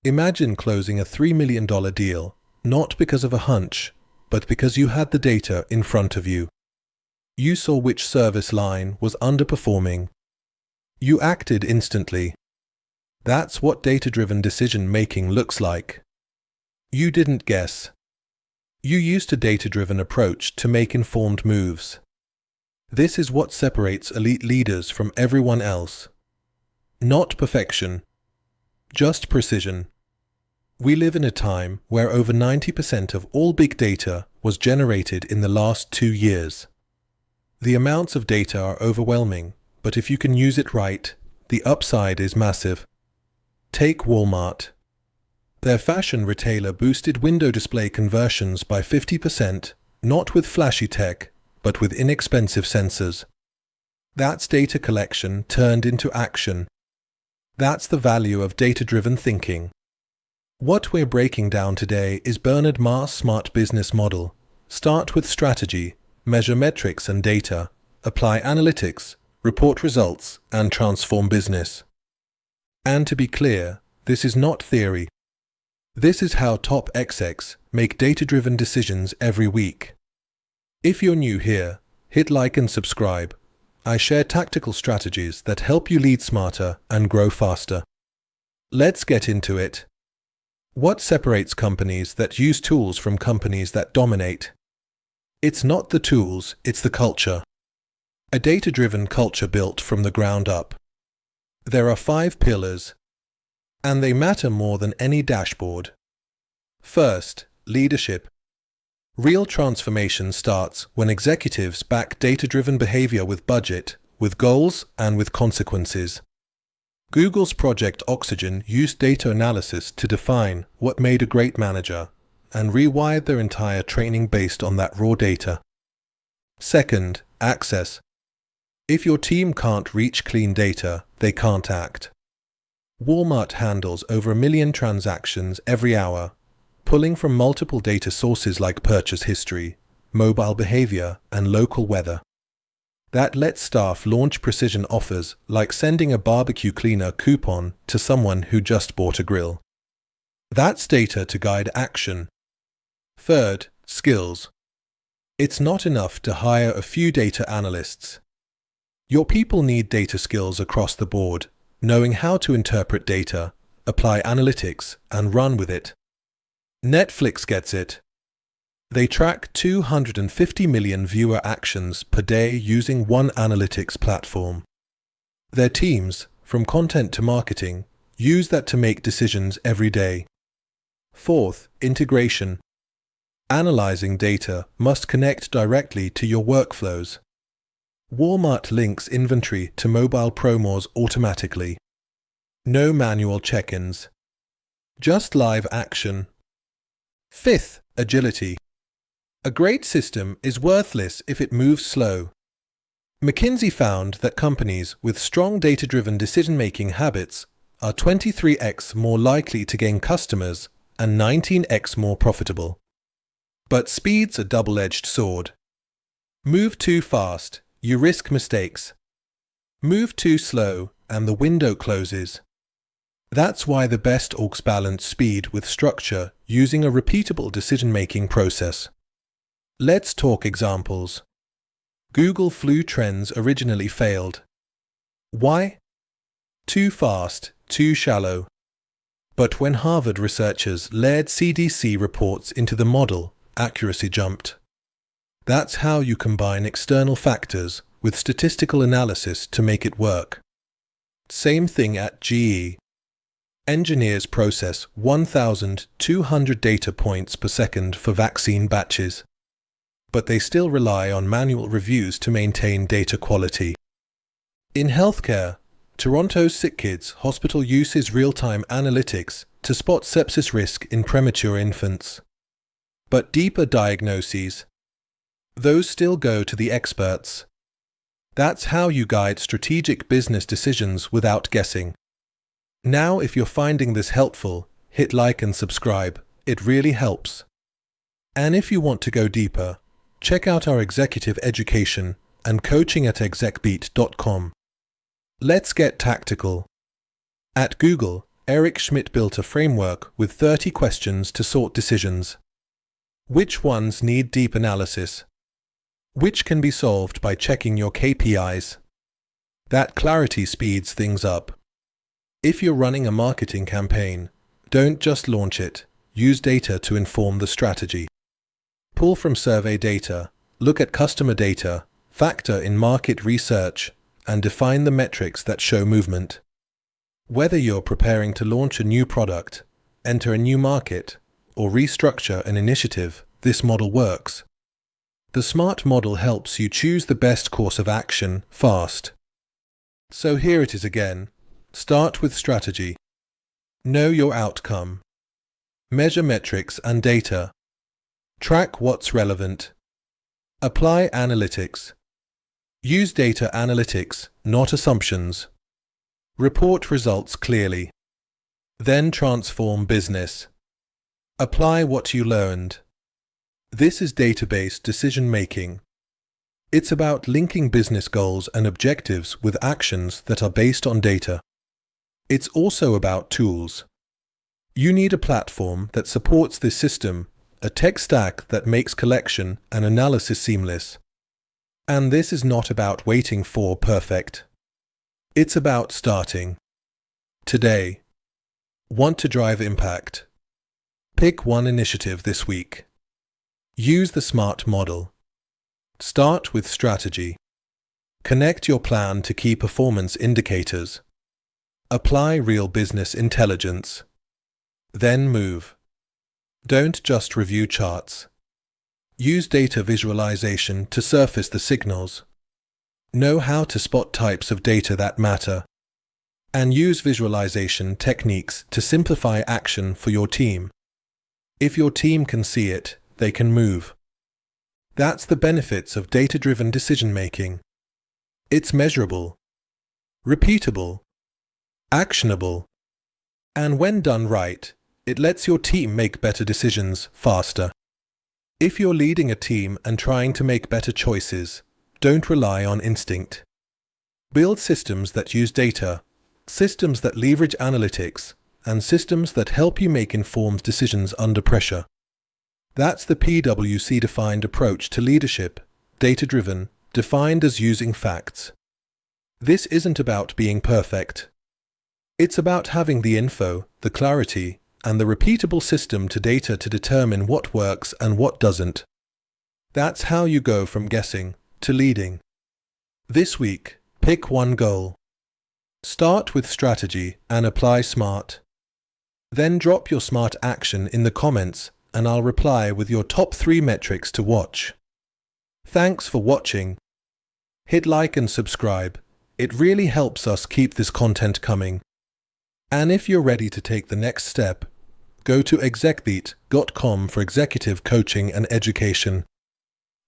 Imagine closing a $3 million deal, not because of a hunch, but because you had the data in front of you. You saw which service line was underperforming. You acted instantly. That's what data-driven decision-making looks like. You didn't guess. You used a data-driven approach to make informed moves. This is what separates elite leaders from everyone else. Not perfection, just precision. We live in a time where over 90% of all big data was generated in the last 2 years. The amounts of data are overwhelming, but if you can use it right, the upside is massive. Take Walmart. Their fashion retailer boosted window display conversions by 50%, not with flashy tech, but with inexpensive sensors. That's data collection turned into action. That's the value of data-driven thinking. What we're breaking down today is Bernard Marr's smart business model. Start with strategy, measure metrics and data, apply analytics, report results, and transform business. And to be clear, this is not theory. This is how top execs make data-driven decisions every week. If you're new here, hit like and subscribe. I share tactical strategies that help you lead smarter and grow faster. Let's get into it. What separates companies that use tools from companies that dominate? It's not the tools, it's the culture. A data-driven culture built from the ground up. There are 5 pillars, and they matter more than any dashboard. First, leadership. Real transformation starts when executives back data-driven behavior with budget, with goals, and with consequences. Google's Project Oxygen used data analysis to define what made a great manager and rewired their entire training based on that raw data. Second, access. If your team can't reach clean data, they can't act. Walmart handles over 1 million transactions every hour, pulling from multiple data sources like purchase history, mobile behavior, and local weather. That lets staff launch precision offers like sending a barbecue cleaner coupon to someone who just bought a grill. That's data to guide action. Third, skills. It's not enough to hire a few data analysts. Your people need data skills across the board, knowing how to interpret data, apply analytics, and run with it. Netflix gets it. They track 250 million viewer actions per day using one analytics platform. Their teams, from content to marketing, use that to make decisions every day. Fourth, integration. Analyzing data must connect directly to your workflows. Walmart links inventory to mobile promos automatically. No manual check-ins. Just live action. Fifth, agility. A great system is worthless if it moves slow. McKinsey found that companies with strong data-driven decision-making habits are 23x more likely to gain customers and 19x more profitable. But speed's a double-edged sword. Move too fast, you risk mistakes. Move too slow, and the window closes. That's why the best orgs balance speed with structure using a repeatable decision-making process. Let's talk examples. Google flu trends originally failed. Why? Too fast, too shallow. But when Harvard researchers layered CDC reports into the model, accuracy jumped. That's how you combine external factors with statistical analysis to make it work. Same thing at GE. Engineers process 1,200 data points per second for vaccine batches, but they still rely on manual reviews to maintain data quality. In healthcare, Toronto's Sick Kids Hospital uses real-time analytics to spot sepsis risk in premature infants. But deeper diagnoses, those still go to the experts. That's how you guide strategic business decisions without guessing. Now, if you're finding this helpful, hit like and subscribe. It really helps. And if you want to go deeper, check out our executive education and coaching at execbeat.com. Let's get tactical. At Google, Eric Schmidt built a framework with 30 questions to sort decisions. Which ones need deep analysis? Which can be solved by checking your KPIs? That clarity speeds things up. If you're running a marketing campaign, don't just launch it. Use data to inform the strategy. Pull from survey data, look at customer data, factor in market research, and define the metrics that show movement. Whether you're preparing to launch a new product, enter a new market, or restructure an initiative, this model works. The SMART model helps you choose the best course of action fast. So here it is again. Start with strategy. Know your outcome. Measure metrics and data. Track what's relevant. Apply analytics. Use data analytics, not assumptions. Report results clearly. Then transform business. Apply what you learned. This is data-based decision-making. It's about linking business goals and objectives with actions that are based on data. It's also about tools. You need a platform that supports this system, a tech stack that makes collection and analysis seamless. And this is not about waiting for perfect. It's about starting. Today. Want to drive impact? Pick one initiative this week. Use the SMART model. Start with strategy. Connect your plan to key performance indicators. Apply real business intelligence. Then move. Don't just review charts. Use data visualization to surface the signals. Know how to spot types of data that matter. And use visualization techniques to simplify action for your team. If your team can see it, they can move. That's the benefits of data-driven decision-making. It's measurable, repeatable, actionable, and when done right, it lets your team make better decisions faster. If you're leading a team and trying to make better choices, don't rely on instinct. Build systems that use data, systems that leverage analytics, and systems that help you make informed decisions under pressure. That's the PwC-defined approach to leadership, data-driven, defined as using facts. This isn't about being perfect. It's about having the info, the clarity, and the repeatable system to data to determine what works and what doesn't. That's how you go from guessing to leading. This week, pick one goal. Start with strategy and apply SMART. Then drop your SMART action in the comments and I'll reply with your top 3 metrics to watch. Thanks for watching. Hit like and subscribe. It really helps us keep this content coming. And if you're ready to take the next step, go to execbeat.com for executive coaching and education.